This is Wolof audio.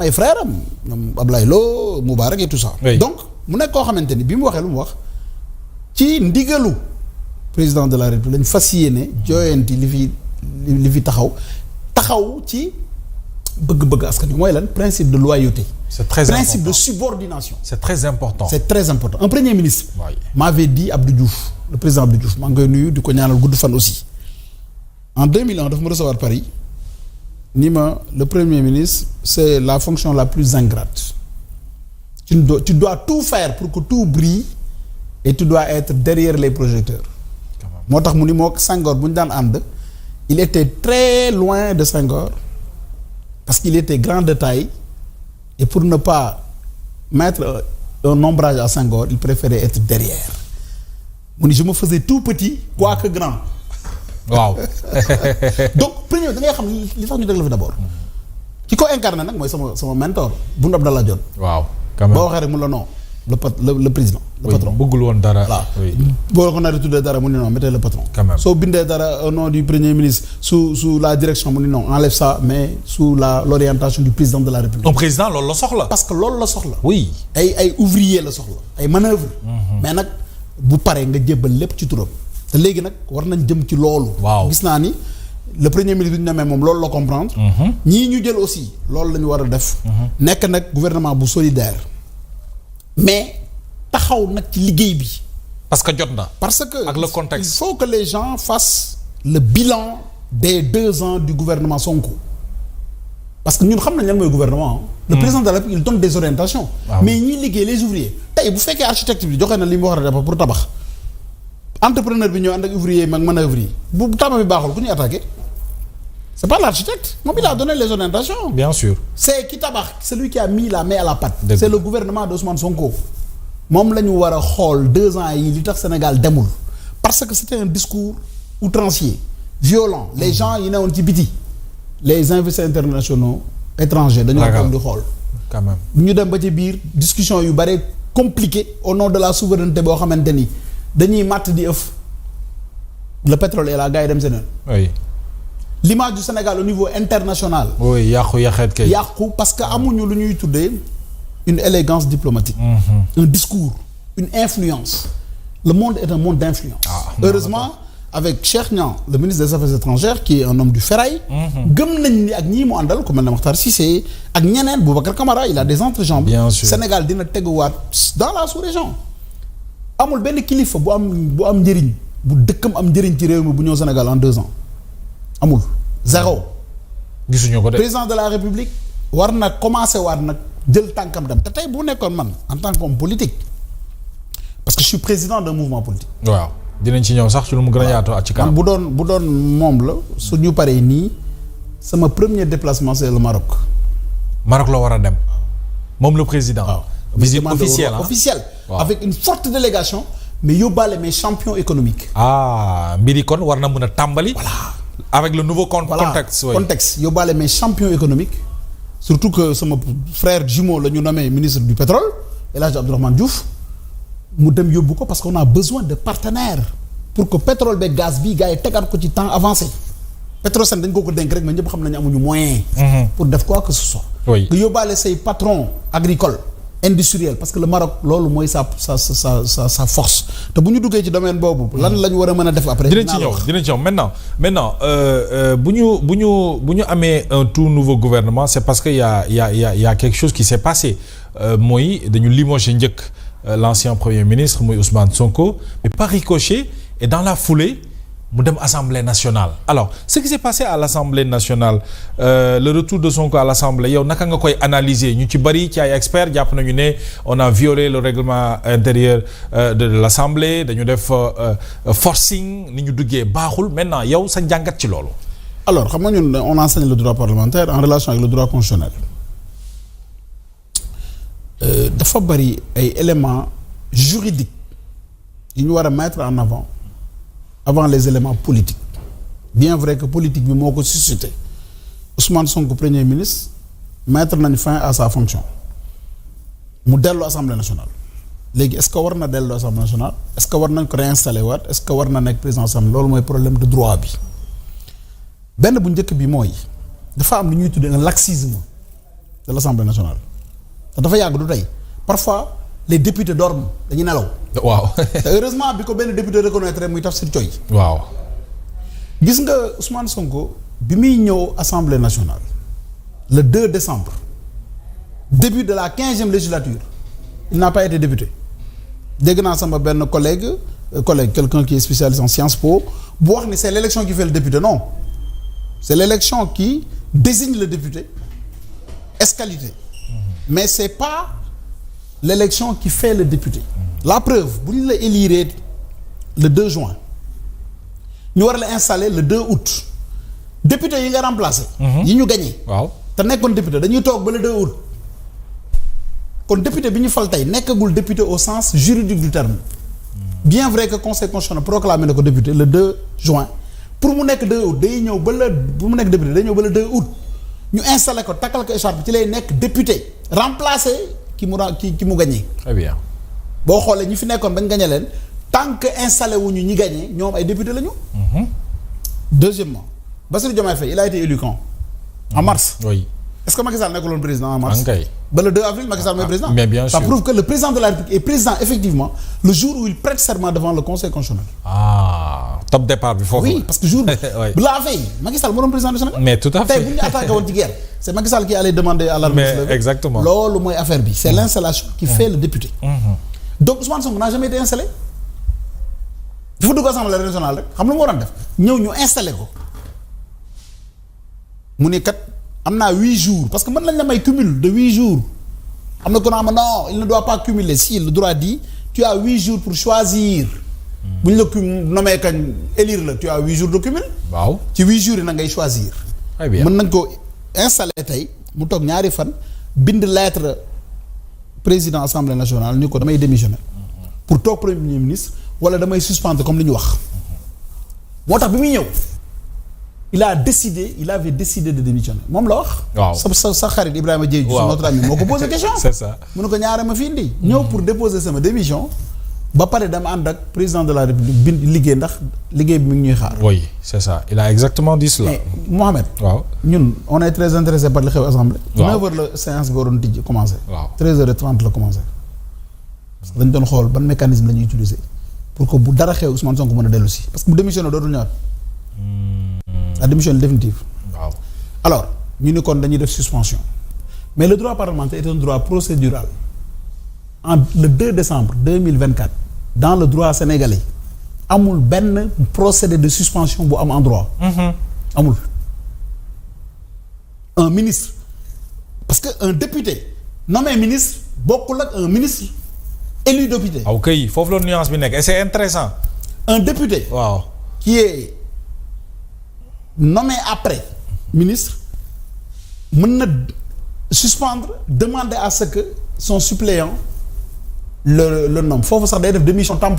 ay frères am ñoom Ablaye Lo Moubarak et tout ça. Oui. Donc mu nekk koo xamante ni bi mu waxee lu mu wax ci ndigalu président de la République lañ fas yéene jooyanti li fi taxaw ci bëgg-bëgg askan wi mooy lan principe de loyauté. C'est très principe important. de subordination. C'est très important. C'est très important un premier ministre. Oui. m'avait dit Abdou Diouf le président Abdou Diouf maa ngi koy nuyu di ko ñaanal gudd fan aussi en 2001 dafa ma recevoir Paris ni ma le premier ministre c'est la fonction la plus ingrate. Tu dois tout faire pour que tout brille et tu dois être derrière les projecteurs. moo tax mu ni moo Senghor bu ñu daan ànd il était très loin de Senghor parce qu'il était grand de taille et pour ne pas mettre un ombrage à Senghor il préférait être derrière mu ni je me faisais tout petit quoique grand. waaw. donc premier da ngay xam li tax ñu déglu fi d'abord ki ko incarné nag mooy sama mentor Boun Abdallah Dionne. waaw quand même boo waxee rek mun la non le président. le patron bëggul woon dara. voilà oui. boo ko naree tuddee dara mu ni non mettez le patron. quand même soo bindee dara au nom du premier ministre sous la direction mu ni non enlève ça mais sous l'orientation du président de la République. un président loolu la soxla. parce que loolu la soxla. oui. ay ouvrier la soxla ay manœuvre. mais nag bu paree nga jébbal lépp ci turam. te léegi nag war nañ jëm ci loolu. waaw gis naa ni le premier ministre bi ñu demee moom loolu la comprendre. ñii ñu jël aussi loolu la ñu war a def. nekk nag gouvernement bu solidaire. mais taxaw nag ci liggéey bi. parce que jot na. parce que ak le contexte il faut que les gens fassent le bilan des 2 ans du gouvernement Sonko. parce que ñun xam nañ lan mooy gouvernement. le président de la République il donne des orientations. mais ñiy liggéey les ouvriers tey bu fekkee architecte bi joxe na li mu war a def pour tabax. entrepreneur bi ñëw ànd ak ouvrier mag manœuvre yi bu tabax bi baaxul ku ñuy attaqué c'est pas l'architecte moom il a donné les orientations. bien sûr. c'est ki tabax celui qui a mis la main à la pâte. Dëgg. c'est le gouvernement d'Ousmane Sonko. moom la ñu war a xool 2 ans yi li tax Sénégal demul parce que c'était un discours outrancier violent les gens yi newoon ci biti les investisseurs internationaux étrangers dañoo toog di xool quand même ñu dem ba ci biir discussion yu bare compliqué au nom de la souveraineté boo xamante ni dañuy màtt di ëf le pétrole et la gars yi dem seen oui. l'image du Sénégal au niveau international oui yàqu yaxeet kay. yàqu parce que amuñu lu ñuy tuddee une élégance diplomatique. Un discours, une influence. Le monde est un monde d'influence. Heureusement, avec Cheikh Niang, le ministre des Affaires étrangères, qui est un homme du ferraille, gëm nañ ni ak ñii mu àndal comme na Makhtar Cissé ak ñeneen Boubacar Camara il a des entrejambes. Bien sûr. Sénégal dina teguwaat dans la sous-région. amul benn kilifa bu am njëriñ bu dëkkam am njëriñ ci réew mi bu ñëw Sénégal en 2 ans amul. 0. gisuñu ko de. président de la République war na commencer waat nag. jël tànkam dem te tey bu nekkoon man en tant qu'homme politique parce que je suis président d'un mouvement politique. waaw dinañ ci ñëw sax ci lu mu gën a yaatoo ak ci kanam. bu doon moom la suñu paree nii sama premier déplacement c'est le Maroc. Maroc la war a dem moom le président. waaw visite officielle officielle. Waaw. avec une forte délégation. mais yóbbaale mes champions économiques. mbiri kon war na mën a tàmbali. voilà avec le nouveau contexte. voilà contexte yóbbaale mes champions économiques. surtout que sama frère jumeau la ñu nommé ministre du pétrole El Hadj Abdourahmane Diouf mu dem yóbbu ko parce qu'on a besoin de partenaires pour que pétrole beeg gaz bi gars yi tegaat ko ci temps avancé Petrosen dañ ko dénk rek mais ñëpp xam nañu amuñu moyen pour def quoi que ce soit. oui nga yóbbaale say patron agricole industriel parce que le Maroc loolu mooy sa force te bu ñu duggee ci domaine boobu. lan la ñu war a mën a def après. dinañ ci ñëw maintenant bu ñu amee un tout nouveau gouvernement c'est parce que y a quelque chose qui s'est passé mooy dañu limogé njëkk l'ancien premier ministre muy Ousmane Sonko mais par ricochet et dans la foulée mu dem Assemblée nationale. Alors ce qui s'est passé à l'Assemblée nationale le retour de Sonko à l'Assemblée yow naka nga koy analyser ñu ci bari ci ay experts jàpp nañu ne on a violé le règlement intérieur de l'Assemblée dañu def forcing ni ñu duggee baaxul maintenant yow sa njàngat ci loolu. alors xam nga ñun on enseigne le droit parlementaire en relation avec le droit constitutionnel dafa bari ay éléments juridiques yi ñu war a mettre en avant les éléments politiques bien vrai que politique bi moo ko suscité Ousmane Sonko premier ministre mettre nañ fin à sa fonction mu dellu Assemblée nationale léegi est-ce que war na dellu Assemblée nationale est-ce que war nañ ko réinstaller waat est-ce que war na nekk président Assemblée loolu mooy problème de droit bi benn bu njëkk bi mooy dafa am lu ñuy tuddee un laxisme de l'Assemblée nationale te dafa yàgg du tey parfois les députés dorment dañuy nelaw. waaw. te heureusement bi ko benn député reconnaître muy Tafsir Thioye. waaw. gis nga Ousmane Sonko bi muy ñëw Assemblée nationale le 2 décembre début de la 15e législature il n'a pas été député dégg naa sama benn collègue quelqu'un qui est spécialiste en Sciences Po bu wax ni c'est l'élection qui fait le député non c'est l'élection qui désigne le député ès-qualité mais c'est pas l'élection qui fait le député la preuve bu ñu la élire le 2 juin ñu war la installer le 2 août député yi nga remplacer. yi ñu gagné. waaw te nekkoon député dañuy toog ba le 2 août kon député bi ñu fal tey nekkagul député au sens juridique du terme bien vrai que conseil constitutionnel proclamé na ko député le 2 juin pour mu nekk 2 août day ñëw ba bu mu nekk député day ñëw ba le 2 août ñu installé ko takkal ko écharpe ci lay nekk député remplacé ki mu gagné. très bien. boo xoolee ñi fi nekkoon bañ gagné leen tant que installé wuñu ñi gagné ñoom ay député la ñu. Deuxièmement Bassirou Diomaye Faye il a été élu quand en mars. oui. est-ce que Macky Sall nekkuloon président en mars. ankay. ba le 2 avril Macky Sall mooy président. mais bien sûr ça prouve que le président de la République est président effectivement le jour où il prête serment devant le conseil constitutionnel. Top départ bi foofu. oui parce que jour bu la veille Macky Sall moo doon président du Sénégal. mais tout à fait tey bu ñu attaqué woon ci guerre c'est Macky Sall qui allait demander à l'armée de se lever. exactement loolu mooy affaire bi c'est l'installation qui fait le député. donc Ousmane Sonko n'a jamais été installé. dafa dugg assemblée nationale rek xam lu mu waroon def ñëw ñu installé ko mu ne kat am naa 8 jours parce que mën nañ la may cumul de 8 jours am na ko naa ma non il ne doit pas cumuler si le droit dit tu as 8 jours pour choisir. bu ñu la nommé kañ élire la tu as 8 jours de cumul. waaw ci 8 jours yi na ngay choisir. très bien mën nañ ko installé tey mu toog ñaari fan bind lettre président assemblée nationale ni ko damay démissionner pour toog premier ministre wala damay suspendre comme li ñu wax. moo tax bi muy ñëw il avait décidé de démissionner moom la wax. waaw sa xarit Ibrahima Dièye Diouf notre ami moo ko posé question. c'est ça mu ne ko ñaare ma fi indi. ñëw pour déposer sama démission ba pare dama ànd ak président de la république bind liggéey ndax liggéey bi mi ngi ñuy xaar. oui c'est ça il a exactement dit cela. mais Mohamed. waaw ñun on est très intéressé par li xew assemblée. waaw 9h la séance bi waroon tijji commencé. waaw 13h30 la commencé. parce que dañ doon xool ban mécanisme la ñuy utiliser pour que bu dara xew Ousmane Sonko mën a dellu si parce que bu démissionné dootul ñëwaat. la démission définitive. waaw alors ñu ni kon dañuy def suspension mais le droit parlementaire est un droit procédural le 2 décembre 2024 dans le droit sénégalais amul benn procédé de suspension bu am en droit. amul un ministre parce que un député nommé ministre bokkul ak un ministre élu député. aw kay foofu la nuance bi nekk et c'est intéressant. un député. waaw qui est nommé après ministre mën na suspendre demander à ce que son suppléant le nomme foofu sax day def démission temporaire